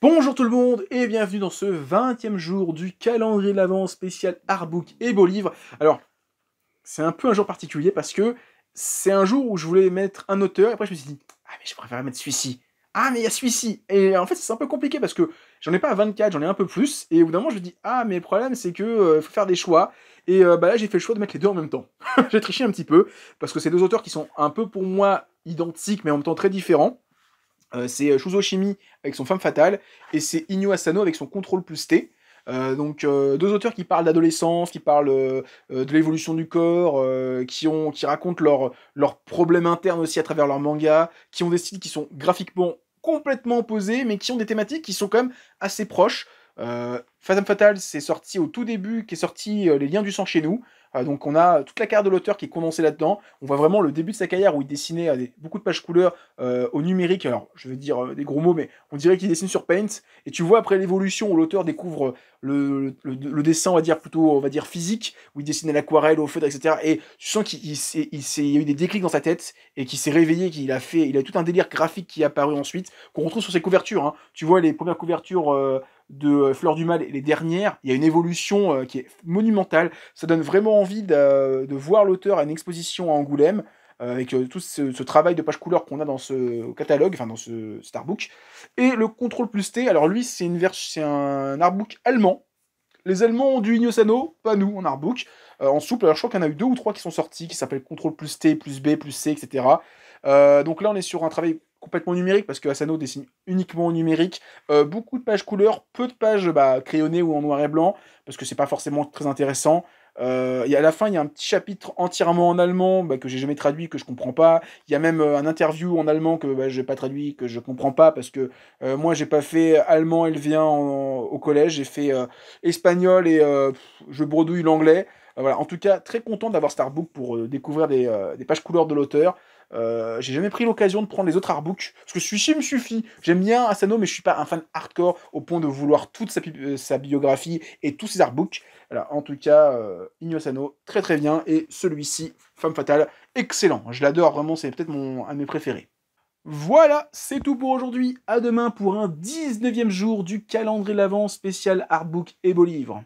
Bonjour tout le monde et bienvenue dans ce 20e jour du calendrier de l'Avent spécial Artbook et beaux livres. Alors, c'est un peu un jour particulier parce que c'est un jour où je voulais mettre un auteur et après je me suis dit « Ah mais je préférerais mettre celui-ci. Ah mais il y a celui-ci » Et en fait c'est un peu compliqué parce que j'en ai pas 24, j'en ai un peu plus et au bout d'un moment je me dis « Ah mais le problème c'est que faut faire des choix » et bah là j'ai fait le choix de mettre les deux en même temps. J'ai triché un petit peu parce que c'est deux auteurs qui sont un peu pour moi identiques mais en même temps très différents. C'est Shuzo Shimi avec son Femme Fatale, et c'est Inyo Asano avec son Contrôle plus T. Deux auteurs qui parlent d'adolescence, qui parlent de l'évolution du corps, qui racontent leurs problèmes internes aussi à travers leurs mangas, qui ont des styles qui sont graphiquement complètement opposés, mais qui ont des thématiques qui sont quand même assez proches. Femme Fatale, c'est sorti au tout début, qui est sorti Les Liens du Sang chez nous. Donc on a toute la carrière de l'auteur qui est condensée là-dedans. On voit vraiment le début de sa carrière où il dessinait beaucoup de pages couleurs au numérique. Alors je vais dire des gros mots, mais on dirait qu'il dessine sur Paint. Et tu vois après l'évolution où l'auteur découvre le dessin, on va dire physique, où il dessine à l'aquarelle, au feutre, etc. Et tu sens qu'il y a eu des déclics dans sa tête et qu'il s'est réveillé, qu'il a tout un délire graphique qui est apparu ensuite, qu'on retrouve sur ses couvertures. Hein. Tu vois les premières couvertures de Fleur du Mal et les dernières, il y a une évolution qui est monumentale. Ça donne vraiment envie de voir l'auteur à une exposition à Angoulême, avec tout ce travail de page couleur qu'on a dans ce catalogue, enfin dans cet artbook. Et le Contrôle plus T, alors lui c'est un artbook allemand. Les Allemands ont du Inyo Asano, pas nous en artbook. En souple, alors je crois qu'il y en a eu 2 ou 3 qui sont sortis, qui s'appellent Contrôle plus T, plus B, plus C, etc. Donc là on est sur un travail complètement numérique, parce que Asano dessine uniquement au numérique. Beaucoup de pages couleurs, peu de pages crayonnées ou en noir et blanc, parce que c'est pas forcément très intéressant. À la fin, il y a un petit chapitre entièrement en allemand que j'ai jamais traduit, que je comprends pas. Il y a même un interview en allemand que j'ai pas traduit, que je comprends pas, parce que moi j'ai pas fait allemand LV1 au collège, j'ai fait espagnol et je bredouille l'anglais. Voilà. En tout cas, très content d'avoir cet artbook pour découvrir des pages couleurs de l'auteur. J'ai jamais pris l'occasion de prendre les autres artbooks, parce que celui-ci me suffit. J'aime bien Asano, mais je suis pas un fan hardcore au point de vouloir toute sa biographie et tous ses artbooks. Voilà, en tout cas, Inyo Asano, très très bien, et celui-ci, Femme Fatale, excellent. Je l'adore, vraiment, c'est peut-être un de mes préférés. Voilà, c'est tout pour aujourd'hui. À demain pour un 19e jour du calendrier de l'Avent spécial artbook et beaux livres.